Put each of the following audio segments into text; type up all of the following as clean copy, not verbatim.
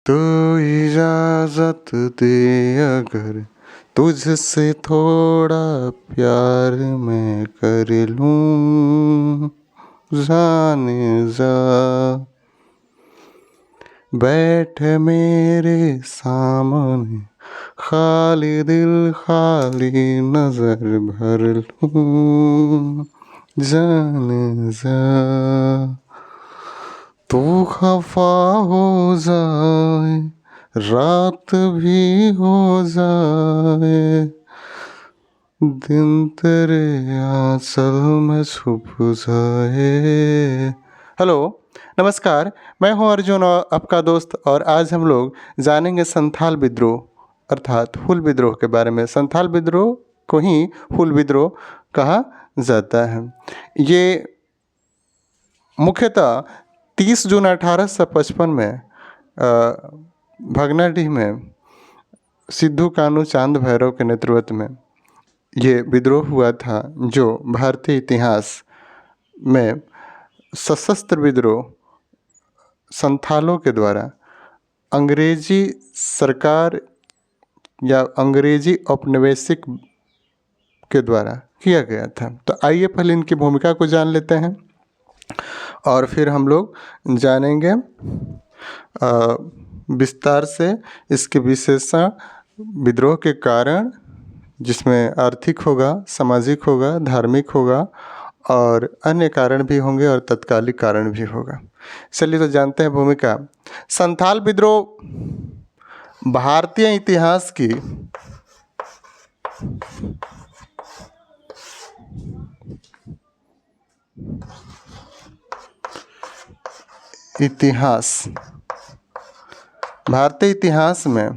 तो इजाजत दे अगर तुझसे थोड़ा प्यार मैं कर लूं, जाने जा बैठ मेरे सामने, खाली दिल खाली नजर भर लूं, जाने जा तू खफा हो जाए, रात भी हो जाए, दिन तेरे आंचल में छुप जाए। हेलो, नमस्कार। मैं हूं अर्जुन और आपका दोस्त, और आज हम लोग जानेंगे संथाल विद्रोह अर्थात हुल विद्रोह के बारे में। संथाल विद्रोह को ही हुल विद्रोह कहा जाता है। ये मुख्यतः 30 जून 1855 में भगनाडीह में सिद्धू कानू चांद भैरव के नेतृत्व में ये विद्रोह हुआ था, जो भारतीय इतिहास में सशस्त्र विद्रोह संथालों के द्वारा अंग्रेजी सरकार या अंग्रेजी औपनिवेशिक के द्वारा किया गया था। तो आइए पहले इनकी भूमिका को जान लेते हैं और फिर हम लोग जानेंगे विस्तार से इसके विशेषण, विद्रोह के कारण, जिसमें आर्थिक होगा, सामाजिक होगा, धार्मिक होगा और अन्य कारण भी होंगे और तत्कालिक कारण भी होगा। चलिए तो जानते हैं भूमिका। संथाल विद्रोह भारतीय इतिहास की भारतीय इतिहास में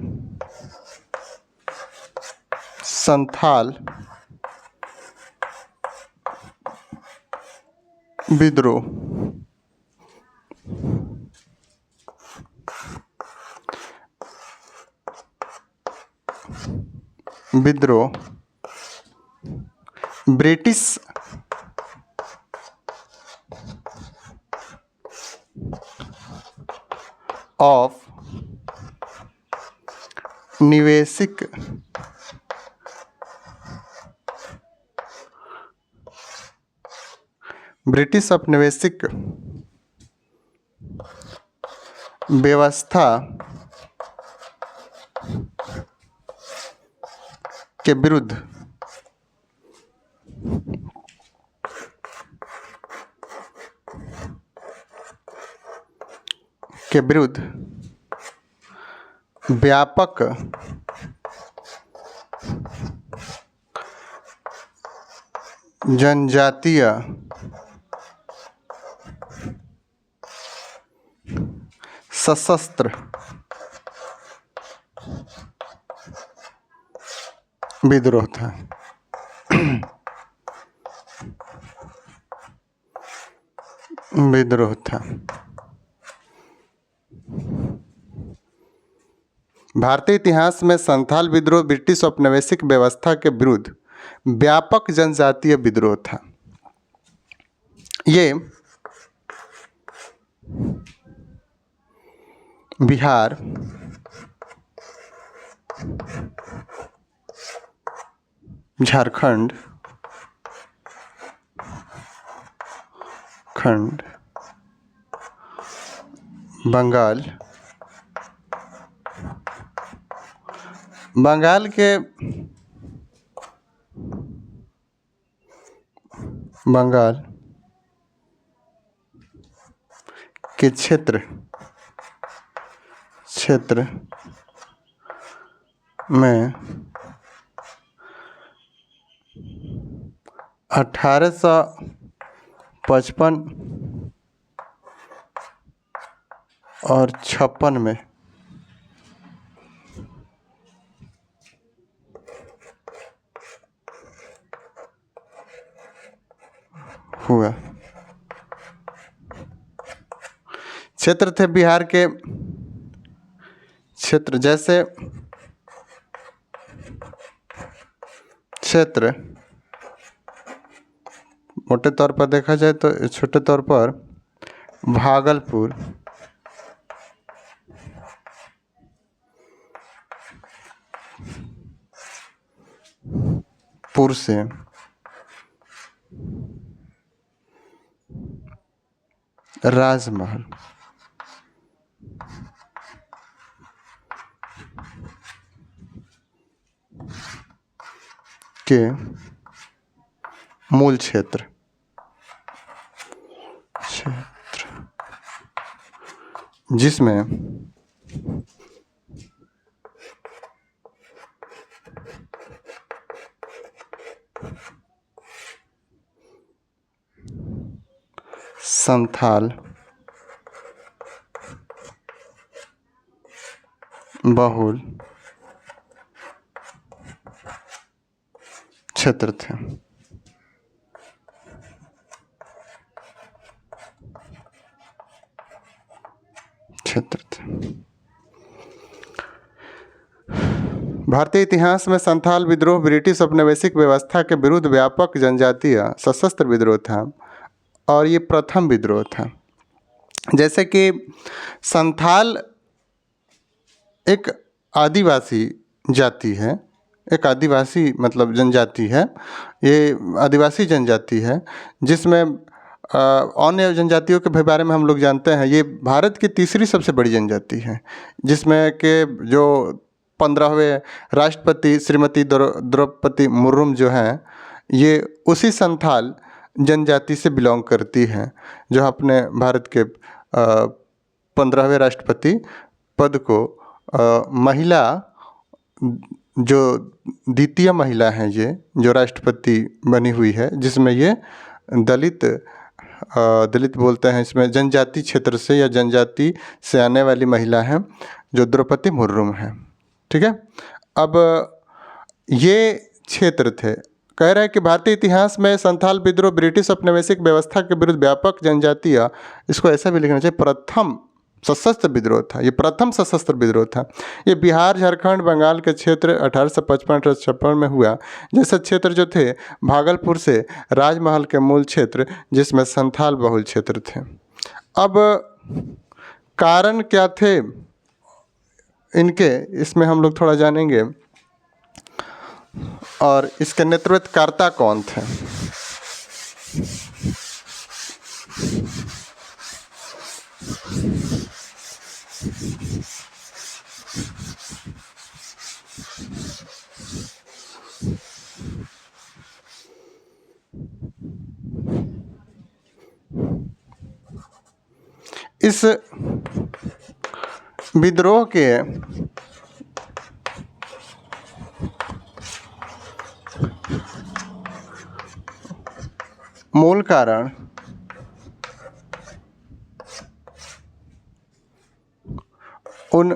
संथाल विद्रोह ब्रिटिश ऑफ निवेशिक ब्रिटिश औपनिवेशिक व्यवस्था के विरुद्ध व्यापक जनजातीय सशस्त्र विद्रोह था। भारतीय इतिहास में संथाल विद्रोह ब्रिटिश औपनिवेशिक व्यवस्था के विरुद्ध व्यापक जनजातीय विद्रोह था। ये बिहार, झारखंड, बंगाल के क्षेत्र में 1855 और 56 में हुआ। क्षेत्र थे बिहार के क्षेत्र, जैसे क्षेत्र मोटे तौर पर देखा जाए तो छोटे तौर पर भागलपुर, पुर से राजमहल के मूल क्षेत्र जिसमें संथाल बहुल क्षेत्र थे। भारतीय इतिहास में संथाल विद्रोह ब्रिटिश औपनिवेशिक व्यवस्था के विरुद्ध व्यापक जनजातीय सशस्त्र विद्रोह था और ये प्रथम विद्रोह था। जैसे कि संथाल एक आदिवासी जाति है, एक आदिवासी मतलब जनजाति है, ये आदिवासी जनजाति है जिसमें अन्य जनजातियों के बारे में हम लोग जानते हैं। ये भारत की तीसरी सबसे बड़ी जनजाति है जिसमें के जो 15वें राष्ट्रपति श्रीमती द्रौपदी मुर्मू जो हैं ये उसी संथाल जनजाति से बिलोंग करती हैं, जो अपने भारत के 15वें राष्ट्रपति पद को महिला जो द्वितीय महिला हैं ये जो राष्ट्रपति बनी हुई है, जिसमें ये दलित बोलते हैं इसमें, जनजाति क्षेत्र से या जनजाति से आने वाली महिला हैं जो द्रौपदी मुर्मू हैं। ठीक है, अब ये क्षेत्र थे। कह रहे हैं कि भारतीय इतिहास में संथाल विद्रोह ब्रिटिश औपनिवेशिक व्यवस्था के विरुद्ध व्यापक जनजातीय, इसको ऐसा भी लिखना चाहिए, प्रथम सशस्त्र विद्रोह था। ये प्रथम सशस्त्र विद्रोह था। ये बिहार, झारखंड, बंगाल के क्षेत्र 1855-1856 में हुआ। जैसे क्षेत्र जो थे भागलपुर से राजमहल के मूल क्षेत्र जिसमें संथाल बहुल क्षेत्र थे। अब कारण क्या थे इनके, इसमें हम लोग थोड़ा जानेंगे। और इसके नेतृत्वकर्ता कौन थे? इस विद्रोह के मूल कारण उन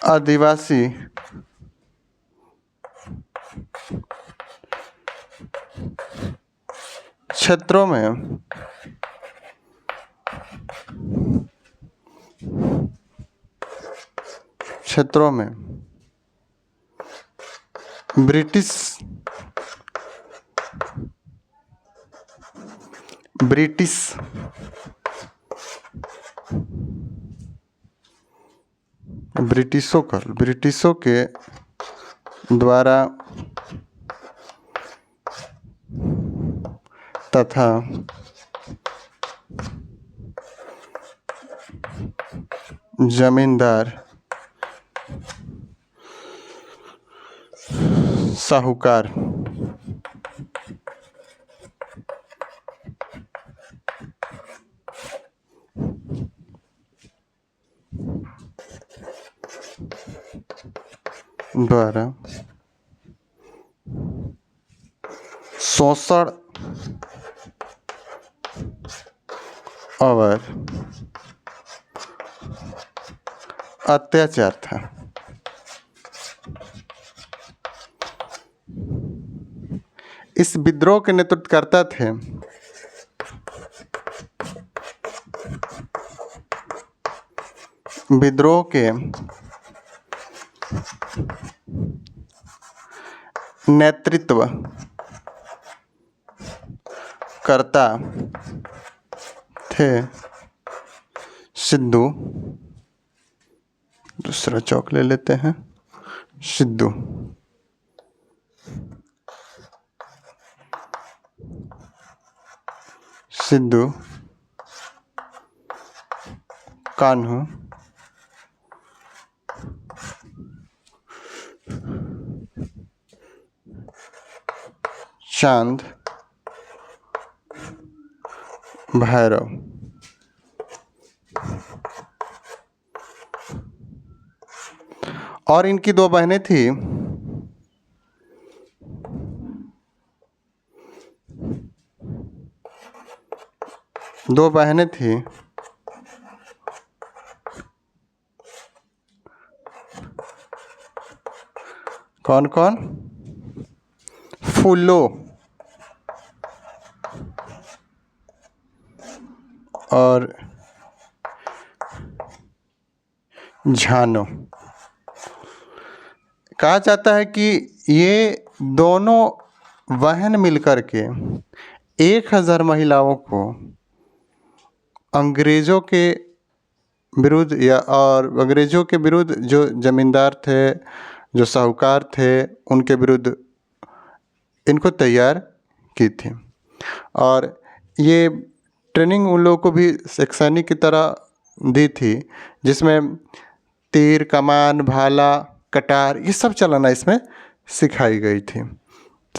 आदिवासी क्षेत्रों में ब्रिटिशों के द्वारा तथा जमींदार साहूकार द्वारा शोषण और अत्याचार था। इस विद्रोह के नेतृत्वकर्ता थे विद्रोह के नेतृत्व करता थे सिद्धू, दूसरा चौक ले लेते हैं, सिद्धू। सिद्धू, कान्हू, चांद, भैरव। और इनकी दो बहनें थी, दो बहनें थी। कौन कौन? फूलो और झानो। कहा जाता है कि ये दोनों बहन मिलकर के 1000 महिलाओं को अंग्रेज़ों के विरुद्ध और अंग्रेज़ों के विरुद्ध जो ज़मींदार थे, जो साहूकार थे, उनके विरुद्ध इनको तैयार की थी। और ये ट्रेनिंग उन लोगों को भी एक सैनिक की तरह दी थी, जिसमें तीर, कमान, भाला, कटार ये सब चलाना इसमें सिखाई गई थी,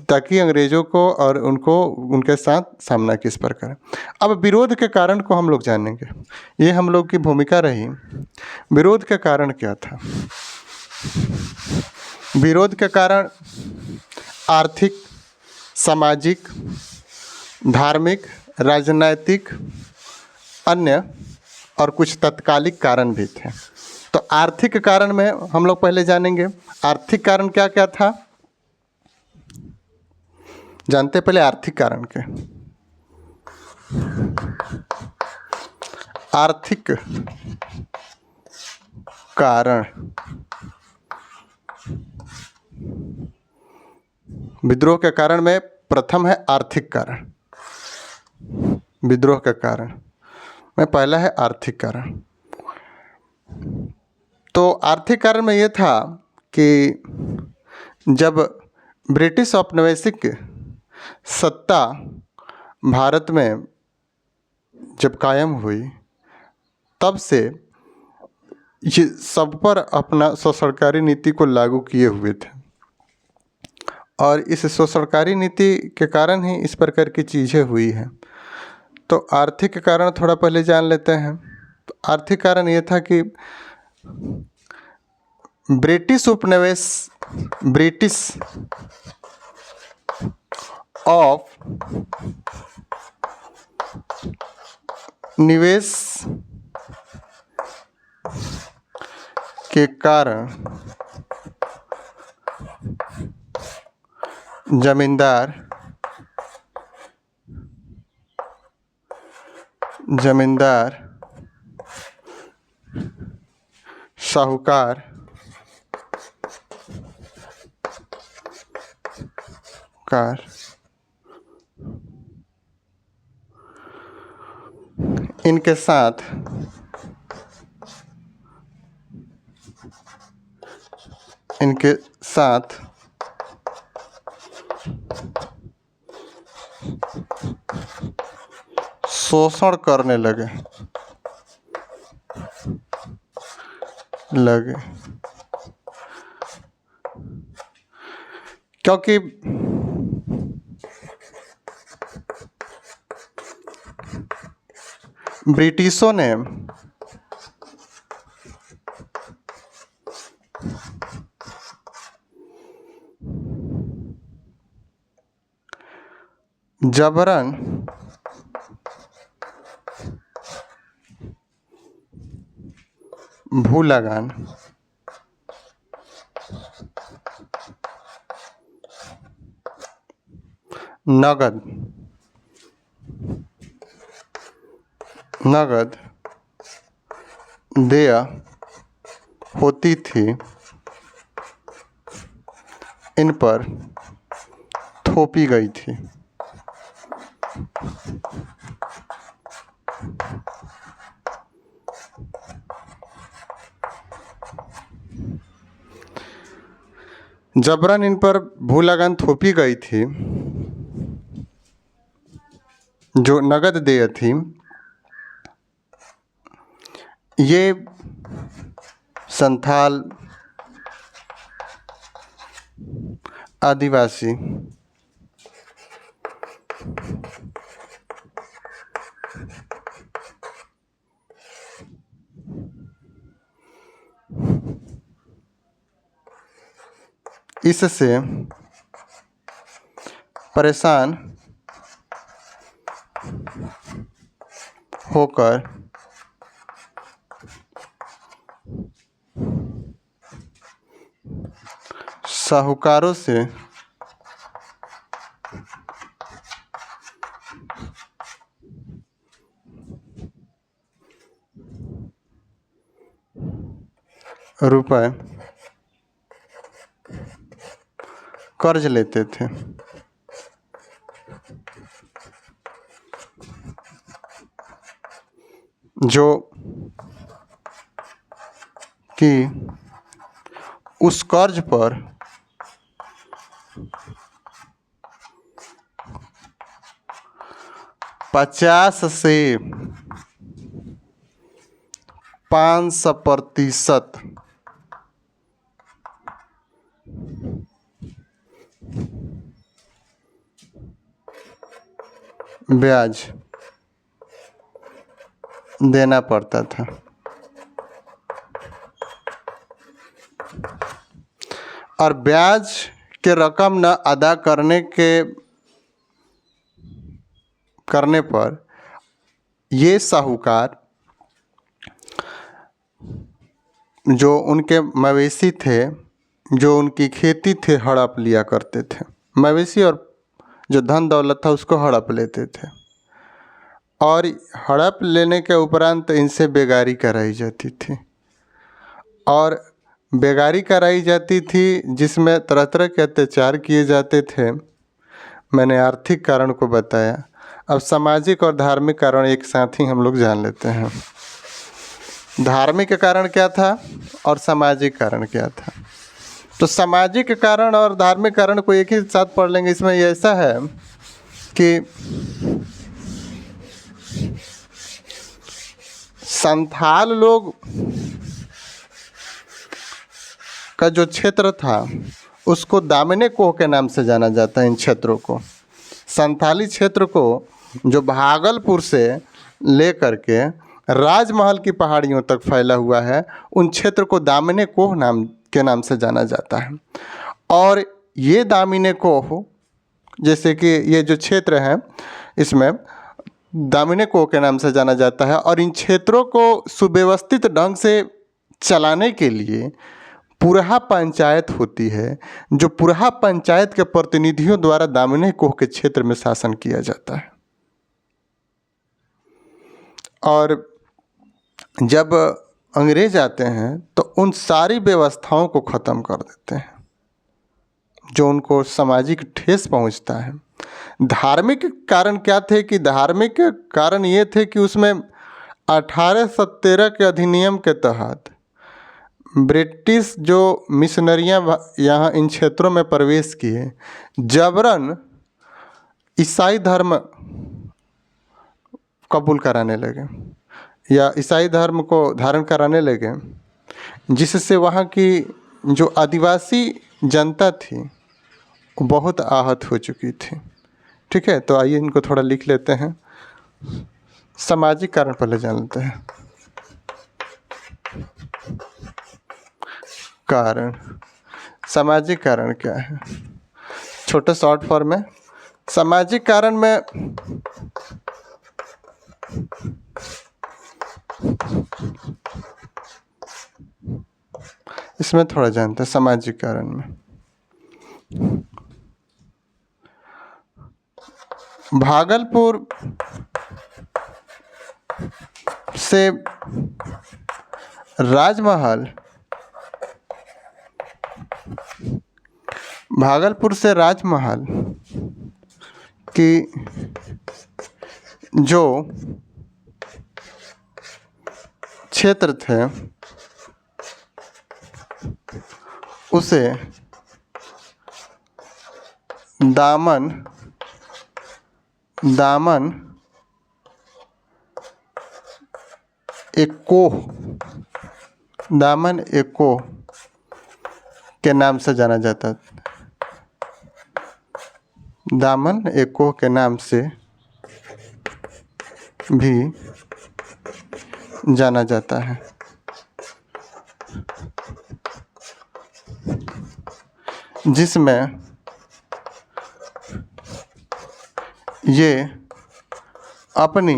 ताकि अंग्रेज़ों को और उनको उनके साथ सामना किस प्रकार। अब विरोध के कारण को हम लोग जानेंगे, ये हम लोग की भूमिका रही। विरोध का कारण क्या था? विरोध के कारण आर्थिक, सामाजिक, धार्मिक, राजनैतिक, अन्य और कुछ तत्कालिक कारण भी थे। तो आर्थिक कारण में हम लोग पहले जानेंगे। आर्थिक कारण क्या क्या था, जानते पहले आर्थिक कारण के? आर्थिक कारण, विद्रोह के कारण में प्रथम है आर्थिक कारण। विद्रोह का कारण में पहला है आर्थिक कारण। तो आर्थिक कारण में ये था कि जब ब्रिटिश औपनिवेशिक सत्ता भारत में जब कायम हुई, तब से ये सब पर अपना शोषणकारी नीति को लागू किए हुए थे। और इस शोषणकारी नीति के कारण ही इस प्रकार की चीज़ें हुई हैं। तो आर्थिक कारण थोड़ा पहले जान लेते हैं। तो आर्थिक कारण ये था कि ब्रिटिश उपनिवेश, ब्रिटिश ऑफ निवेश के कारण जमींदार, साहूकार, इनके साथ शोषण करने लगे क्योंकि ब्रिटिशों ने जबरन भूलगान, नगद देय होती थी, इन पर थोपी गई थी। जबरन इन पर भू लगान थोपी गई थी, जो नगद देय थी। ये संथाल, आदिवासी, इससे परेशान होकर साहूकारों से रुपए कर्ज लेते थे। जो कि उस कर्ज पर पचास से 500% ब्याज देना पड़ता था। और ब्याज के रकम न अदा करने पर ये साहूकार जो उनके मवेशी थे, जो उनकी खेती थे, हड़प लिया करते थे। मवेशी और जो धन दौलत था उसको हड़प लेते थे, और हड़प लेने के उपरांत इनसे बेगारी कराई जाती थी। और बेगारी कराई जाती थी जिसमें तरह तरह के अत्याचार किए जाते थे। मैंने आर्थिक कारण को बताया, अब सामाजिक और धार्मिक कारण एक साथ ही हम लोग जान लेते हैं। धार्मिक कारण क्या था और सामाजिक कारण क्या था? तो सामाजिक कारण और धार्मिक कारण को एक ही साथ पढ़ लेंगे। इसमें ऐसा है कि संथाल लोग का जो क्षेत्र था उसको दामिनी कोह के नाम से जाना जाता है। इन क्षेत्रों को, संथाली क्षेत्र को, जो भागलपुर से लेकर के राजमहल की पहाड़ियों तक फैला हुआ है, उन क्षेत्र को दामिनी कोह के नाम से जाना जाता है। और ये दामिनी कोह, जैसे कि ये जो क्षेत्र है इसमें दामिनी कोह के नाम से जाना जाता है। और इन क्षेत्रों को सुव्यवस्थित ढंग से चलाने के लिए पुरहा पंचायत होती है, जो पुरहा पंचायत के प्रतिनिधियों द्वारा दामिनी कोह के क्षेत्र में शासन किया जाता है। और जब अंग्रेज आते हैं तो उन सारी व्यवस्थाओं को ख़त्म कर देते हैं, जो उनको सामाजिक ठेस पहुंचता है। धार्मिक कारण क्या थे? कि धार्मिक कारण ये थे कि उसमें 1813 के अधिनियम के तहत ब्रिटिश जो मिशनरियाँ यहाँ इन क्षेत्रों में प्रवेश किए, जबरन ईसाई धर्म कबूल कराने लगे या ईसाई धर्म को धारण कराने लगे, जिससे वहाँ की जो आदिवासी जनता थी वो बहुत आहत हो चुकी थी। ठीक है, तो आइए इनको थोड़ा लिख लेते हैं। सामाजिक कारण पहले जान लेते हैं। कारण, सामाजिक कारण क्या है? छोटे शॉर्ट फॉर्म में सामाजिक कारण में इसमें थोड़ा जानते हैं। सामाजिक कारण में भागलपुर से राजमहल, की जो क्षेत्र थे उसे दामन दामन एको दामन एको के नाम से जाना जाता, दामन एको के नाम से भी जाना जाता है। जिसमें ये अपनी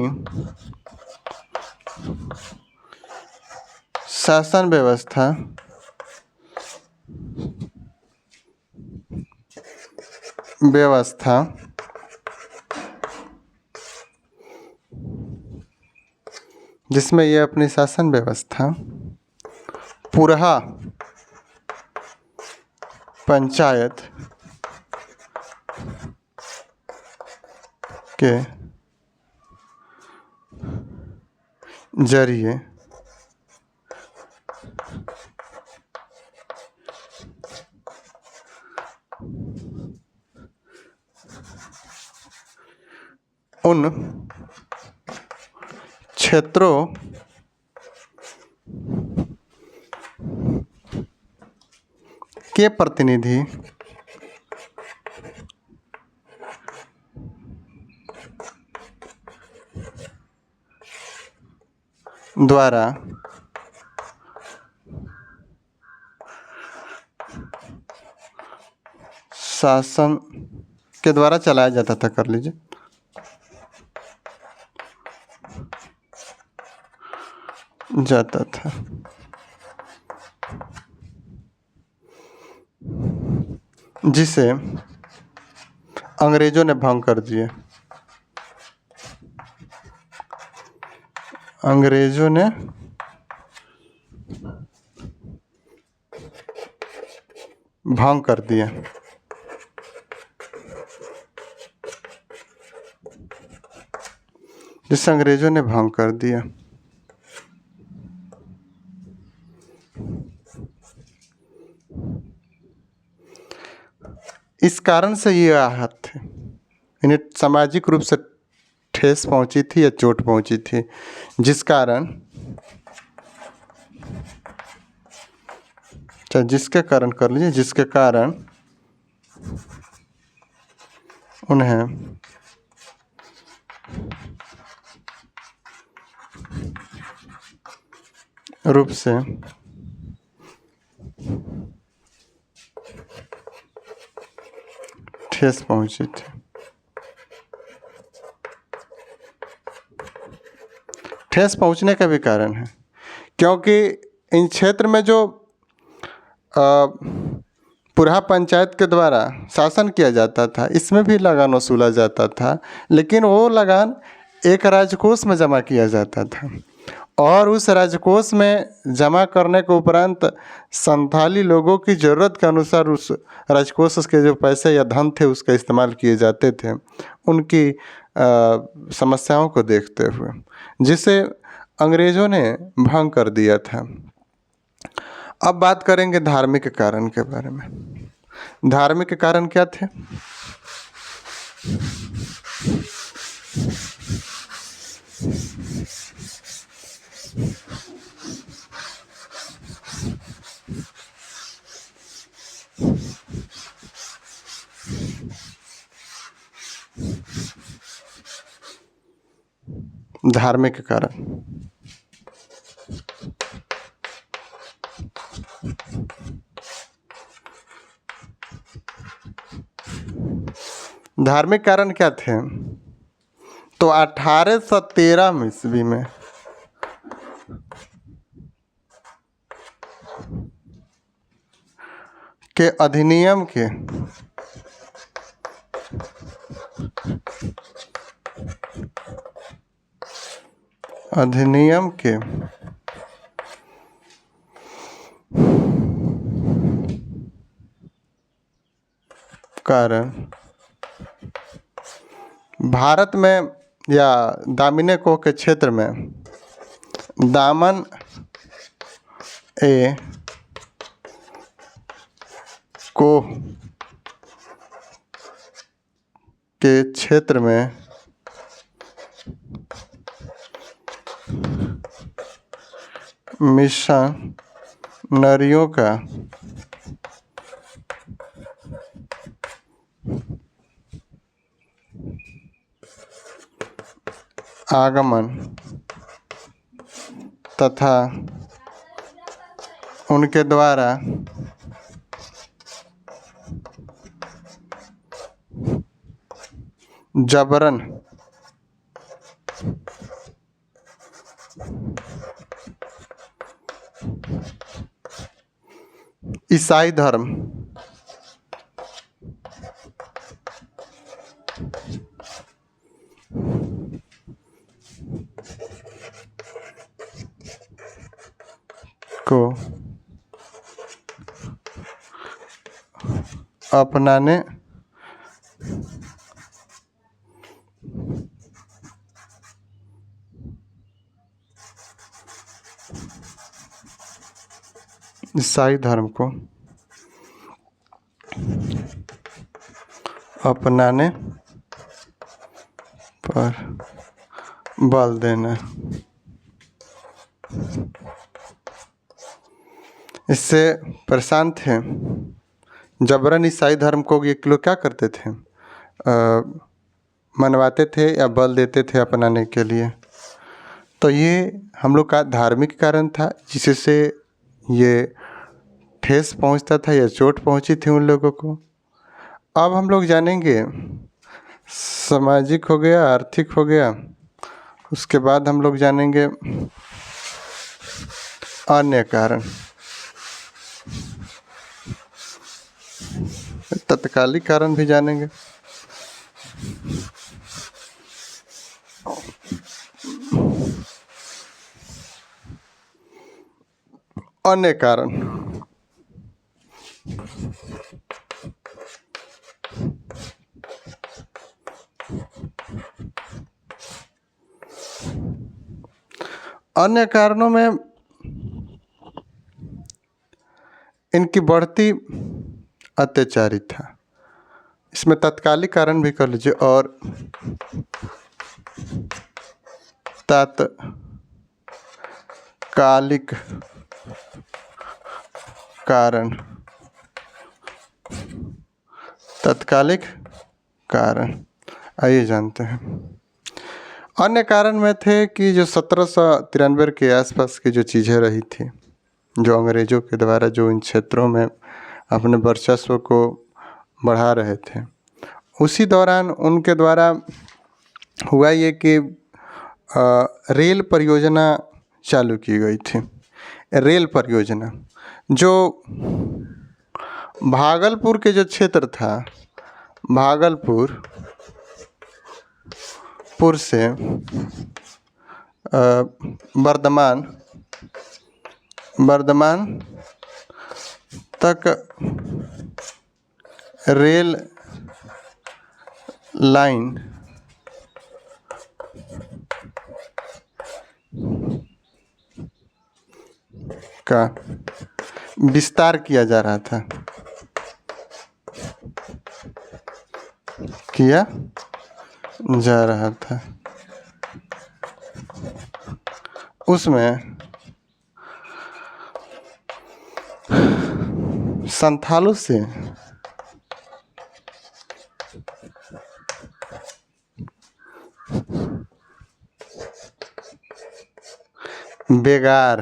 शासन व्यवस्था जिसमें ये अपनी शासन व्यवस्था पुरहा पंचायत के जरिए उन क्षेत्रों के प्रतिनिधि द्वारा शासन के द्वारा चलाया जाता था, कर लीजिए, जाता था। जिसे अंग्रेजों ने भंग कर दिए, अंग्रेजों ने भंग कर दिया। जिसे अंग्रेजों ने भंग कर दिया। इस कारण से ये आहत थे, इन्हें सामाजिक रूप से ठेस पहुंची थी या चोट पहुंची थी, जिस कारण जिसके कारण कर लीजिए, जिसके कारण उन्हें रूप से ठेस पहुंची थी। ठेस पहुंचने का भी कारण है क्योंकि इन क्षेत्र में जो पुरहा पंचायत के द्वारा शासन किया जाता था, इसमें भी लगान वसूला जाता था, लेकिन वो लगान एक राजकोष में जमा किया जाता था और उस राजकोष में जमा करने के उपरांत संथाली लोगों की ज़रूरत के अनुसार उस राजकोष के जो पैसे या धन थे उसका इस्तेमाल किए जाते थे उनकी समस्याओं को देखते हुए, जिसे अंग्रेज़ों ने भंग कर दिया था। अब बात करेंगे धार्मिक कारण के बारे में। धार्मिक कारण क्या थे? धार्मिक कारण धार्मिक कारण क्या थे? तो 1813 ईस्वी में के अधिनियम के कारण भारत में या दामिनी कोह के क्षेत्र में दामन ए कोह के क्षेत्र में मिशनरियों का आगमन तथा उनके द्वारा जबरन ईसाई धर्म को अपनाने ईसाई धर्म को अपनाने पर बल देना। इससे परेशान थे। जबरन ईसाई धर्म को ये लोग क्या करते थे, मनवाते थे या बल देते थे अपनाने के लिए। तो ये हम लोग का धार्मिक कारण था जिससे ये ठेस पहुंचता था या चोट पहुंची थी उन लोगों को। अब हम लोग जानेंगे सामाजिक हो गया, आर्थिक हो गया, उसके बाद हम लोग जानेंगे अन्य कारण, तत्कालिक कारण भी जानेंगे। अन्य कारण अन्य कारणों में इनकी बढ़ती अत्याचारी था। इसमें तत्कालिक कारण भी कर लीजिए और तात्कालिक कारण। तत्कालिक कारण आइए जानते हैं। अन्य कारण में थे कि जो 1793 के आसपास की जो चीज़ें रही थी, जो अंग्रेज़ों के द्वारा जो इन क्षेत्रों में अपने वर्चस्व को बढ़ा रहे थे, उसी दौरान उनके द्वारा हुआ ये कि रेल परियोजना चालू की गई थी। रेल परियोजना जो भागलपुर के जो क्षेत्र था, भागलपुर से बर्धमान तक रेल लाइन का विस्तार किया जा रहा था, किया जा रहा था। उसमें संथालों से बेगार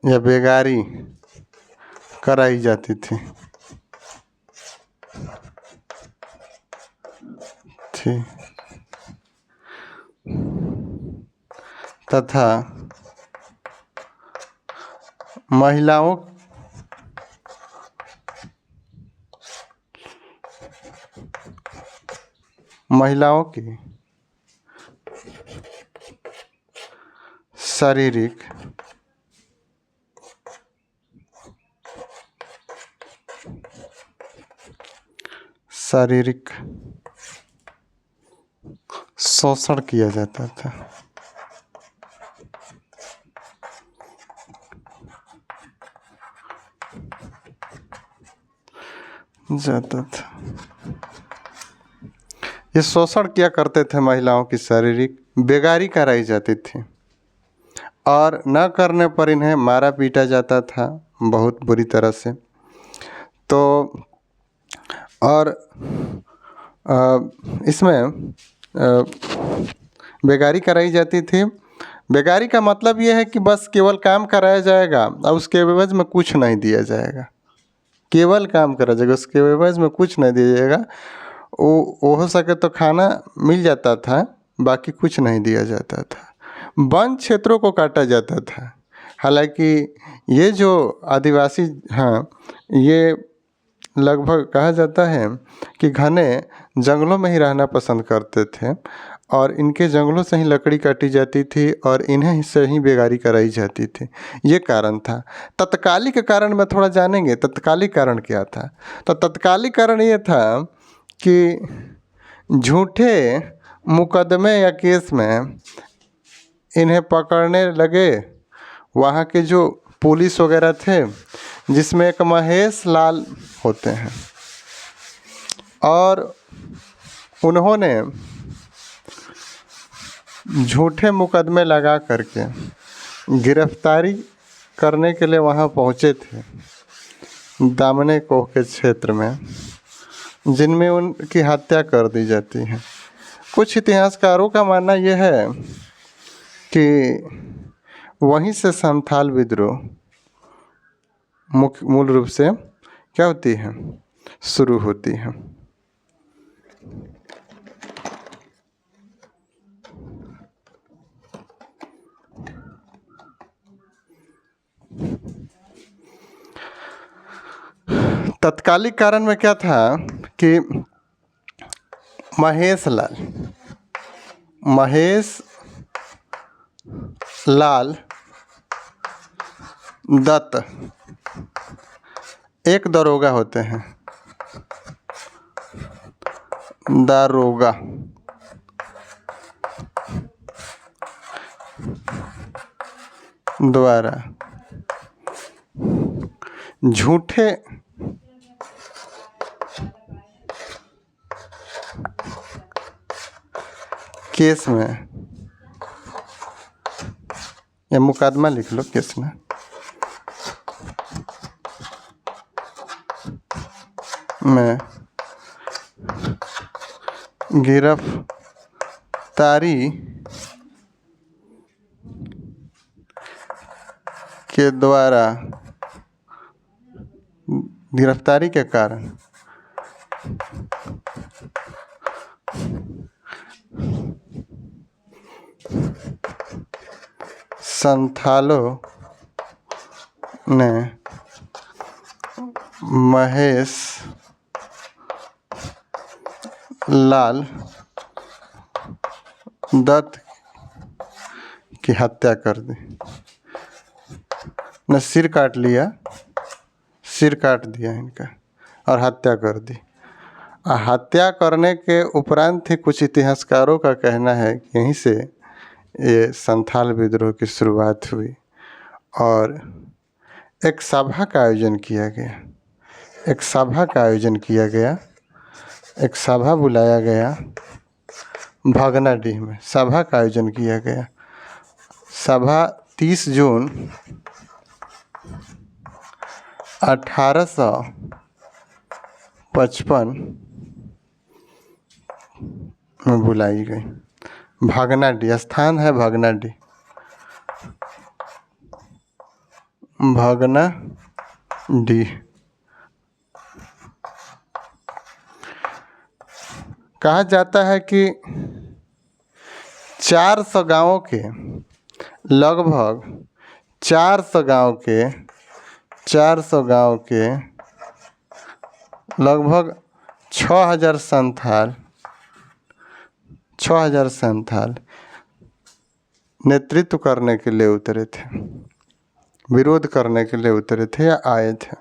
या बेगारी कराई जाती थी तथा महिलाओं की शारीरिक शोषण किया जाता था। जाता था। ये शोषण किया करते थे, महिलाओं की शारीरिक बेगारी कराई जाती थी और न करने पर इन्हें मारा पीटा जाता था बहुत बुरी तरह से। तो और इसमें बेगारी कराई जाती थी। बेगारी का मतलब ये है कि बस केवल काम कराया जाएगा और उसके एवज में कुछ नहीं दिया जाएगा। केवल काम करा जाएगा, उसके एवज में कुछ नहीं दिया जाएगा। वो हो सके तो खाना मिल जाता था, बाकी कुछ नहीं दिया जाता था। वन क्षेत्रों को काटा जाता था। हालांकि ये जो आदिवासी हैं, ये लगभग कहा जाता है कि घने जंगलों में ही रहना पसंद करते थे और इनके जंगलों से ही लकड़ी काटी जाती थी और इन्हें से ही बेगारी कराई जाती थी। ये कारण था। तत्कालिक कारण में थोड़ा जानेंगे, तत्कालिक कारण क्या था। तो तत्कालिक कारण ये था कि झूठे मुकदमे या केस में इन्हें पकड़ने लगे वहाँ के जो पुलिस वगैरह थे, जिसमें एक महेश लाल होते हैं, और उन्होंने झूठे मुकदमे लगा करके गिरफ्तारी करने के लिए वहाँ पहुँचे थे दामने कोह के क्षेत्र में, जिनमें उनकी हत्या कर दी जाती है। कुछ इतिहासकारों का मानना यह है कि वहीं से संथाल विद्रोह मूल रूप से क्या होती है, शुरू होती है। तत्कालिक कारण में क्या था कि महेश लाल दत्त एक दरोगा होते हैं, दारोगा, द्वारा झूठे केस में, ये मुकदमा लिख लो, केस में गिरफ्तारी के द्वारा, गिरफ्तारी के कारण संथालों ने महेश लाल दत्त की हत्या कर दी। न सिर काट लिया, सिर काट दिया इनका और हत्या कर दी। हत्या करने के उपरांत ही कुछ इतिहासकारों का कहना है कि यहीं से ये संथाल विद्रोह की शुरुआत हुई और एक सभा का आयोजन किया गया। एक सभा का आयोजन किया गया, एक सभा बुलाया गया भागनाडीह में, सभा का आयोजन किया गया। सभा 30 जून 1855 में बुलाई गई। भागनाडीह स्थान है, भागनाडीह, भागनाडीह। कहा जाता है कि 400 गांवों के, लगभग 400 गांव के लगभग 6000 संथाल नेतृत्व करने के लिए उतरे थे, विरोध करने के लिए उतरे थे या आए थे।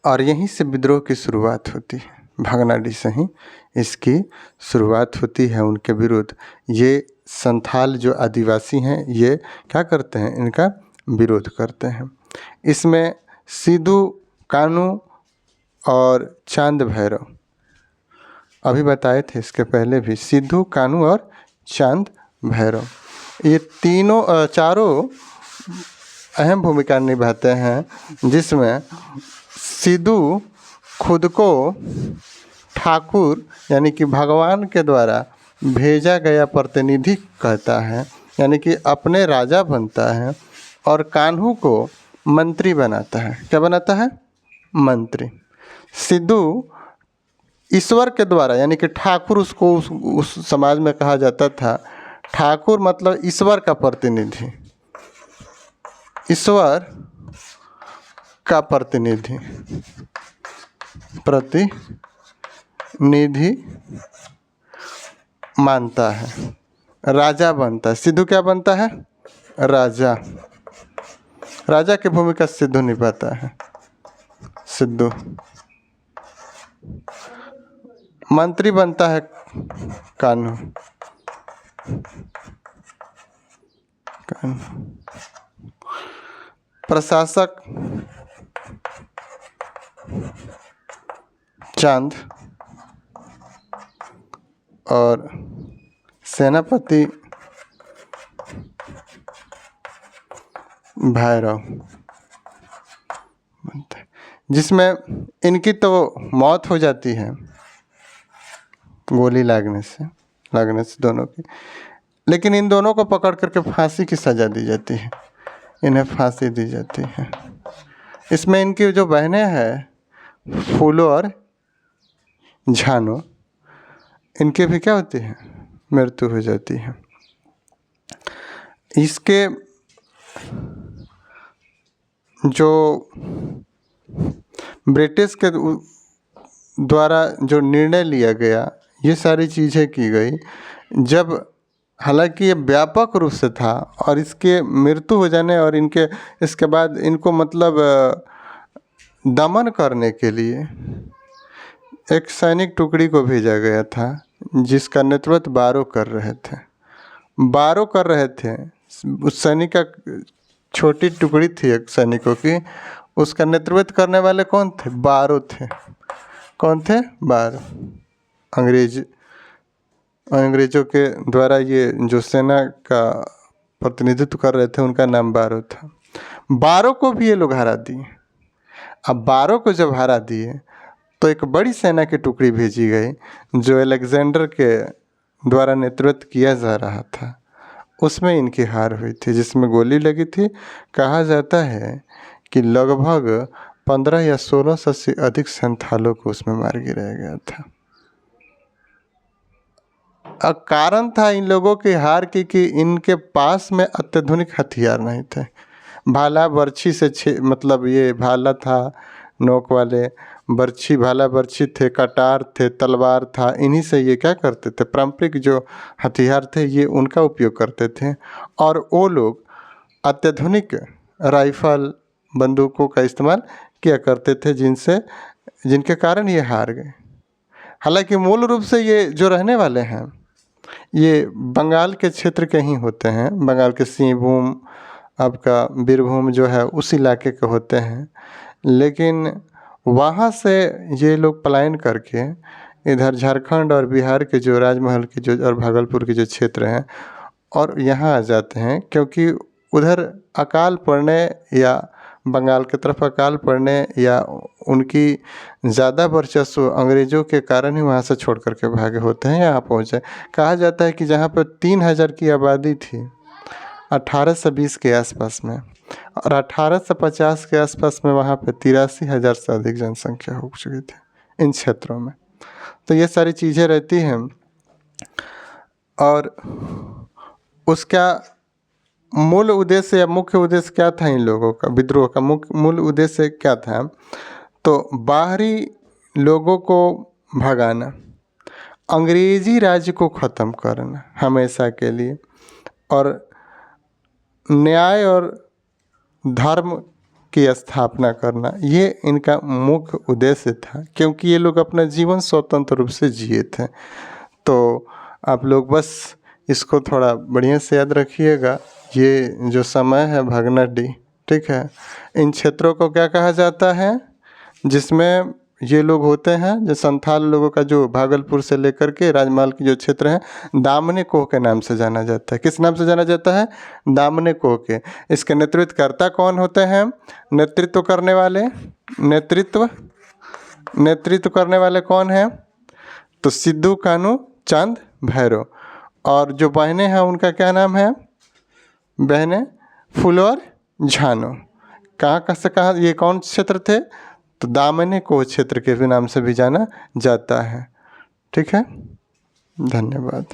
और यहीं से विद्रोह की शुरुआत होती है, भागनाडीह से ही इसकी शुरुआत होती है उनके विरुद्ध। ये संथाल जो आदिवासी हैं, ये क्या करते हैं, इनका विरोध करते हैं। इसमें सिद्धू कानू और चांद भैरव, अभी बताए थे इसके पहले भी, सिद्धू, कान्हू और चांद भैरव। ये तीनों चारों अहम भूमिका निभाते हैं, जिसमें सिद्धू खुद को ठाकुर यानी कि भगवान के द्वारा भेजा गया प्रतिनिधि कहता है, यानी कि अपने राजा बनता है, और कान्हू को मंत्री बनाता है। क्या बनाता है? मंत्री। सिद्धू ईश्वर के द्वारा, यानी कि ठाकुर उसको उस समाज में कहा जाता था। ठाकुर मतलब ईश्वर का प्रतिनिधि, ईश्वर का प्रतिनिधि मानता है, राजा बनता है। सिद्धू क्या बनता है? राजा। राजा की भूमिका सिद्धू निभाता है। सिद्धू मंत्री बनता है कान्हू। प्रशासक चांद और सेनापति भैरव बनता है, जिसमें इनकी तो मौत हो जाती है गोली लगने से दोनों की, लेकिन इन दोनों को पकड़ करके फांसी की सज़ा दी जाती है। इन्हें फांसी दी जाती है। इसमें इनकी जो बहनें हैं फूलो और झानो, इनके भी क्या होती है? मृत्यु हो जाती है। इसके जो ब्रिटिश के द्वारा जो निर्णय लिया गया, ये सारी चीज़ें की गई। जब हालांकि ये व्यापक रूप से था, और इसके मृत्यु हो जाने और इनके इसके बाद इनको मतलब दमन करने के लिए एक सैनिक टुकड़ी को भेजा गया था, जिसका नेतृत्व बारो कर रहे थे। उस सैनिक का छोटी टुकड़ी थी एक सैनिकों की, उसका नेतृत्व करने वाले कौन थे? बारो थे। कौन थे? बारो। अंग्रेजों के द्वारा ये जो सेना का प्रतिनिधित्व कर रहे थे, उनका नाम बारो था। बारो को भी ये लोग हरा दिए। अब बारो को जब हरा दिए तो एक बड़ी सेना की टुकड़ी भेजी गई, जो अलेक्जेंडर के द्वारा नेतृत्व किया जा रहा था। उसमें इनकी हार हुई थी, जिसमें गोली लगी थी। कहा जाता है कि लगभग 15 या 1600 से अधिक संथालों को उसमें मार गिराया गया था। अब कारण था इन लोगों की हार की कि इनके पास में अत्याधुनिक हथियार नहीं थे। भाला बर्छी से मतलब ये भाला था नोक वाले, बर्छी भाला बर्छी थे, कटार थे, तलवार था। इन्हीं से ये क्या करते थे? पारंपरिक जो हथियार थे ये उनका उपयोग करते थे, और वो लोग अत्याधुनिक राइफल बंदूकों का इस्तेमाल किया करते थे, जिनके कारण ये हार गए। हालांकि मूल रूप से ये जो रहने वाले हैं ये बंगाल के क्षेत्र के ही होते हैं। बंगाल के सिंहभूम, आपका बीरभूम जो है उस इलाके के होते हैं, लेकिन वहाँ से ये लोग पलायन करके इधर झारखंड और बिहार के जो राजमहल के जो और भागलपुर के जो क्षेत्र हैं और यहाँ आ जाते हैं, क्योंकि उधर अकाल पड़ने या बंगाल की तरफ अकाल पड़ने या उनकी ज़्यादा वर्चस्व अंग्रेज़ों के कारण ही वहाँ से छोड़ करके भागे होते हैं, यहाँ पहुँचे। कहा जाता है कि जहाँ पर 3000 की आबादी थी 1820 के आसपास में, और 1850 के आसपास में वहाँ पे 83,000 से अधिक जनसंख्या हो चुकी थी इन क्षेत्रों में। तो ये सारी चीज़ें रहती हैं। और उसका मूल उद्देश्य या मुख्य उद्देश्य क्या था इन लोगों का? विद्रोह का मूल उद्देश्य क्या था? तो बाहरी लोगों को भगाना, अंग्रेजी राज्य को ख़त्म करना हमेशा के लिए, और न्याय और धर्म की स्थापना करना, ये इनका मुख्य उद्देश्य था। क्योंकि ये लोग अपना जीवन स्वतंत्र रूप से जिए थे। तो आप लोग बस इसको थोड़ा बढ़िया से याद रखिएगा। ये जो समय है भगनाडी, ठीक है, इन क्षेत्रों को क्या कहा जाता है? जिसमें ये लोग होते हैं जो संथाल लोगों का, जो भागलपुर से लेकर के राजमहल की जो क्षेत्र है, दामने कोह के नाम से जाना जाता है। किस नाम से जाना जाता है? दामने कोह के। इसके नेतृत्वकर्ता कौन होते हैं? नेतृत्व करने वाले, नेतृत्व करने वाले कौन हैं? तो सिद्धू कान्हू चांद भैरव। और जो बहनें हैं उनका क्या नाम है? बहनें फुलवर झानो। कहाँ से कहाँ, ये कौन क्षेत्र थे? तो दामने कोह क्षेत्र के भी नाम से भी जाना जाता है। ठीक है, धन्यवाद।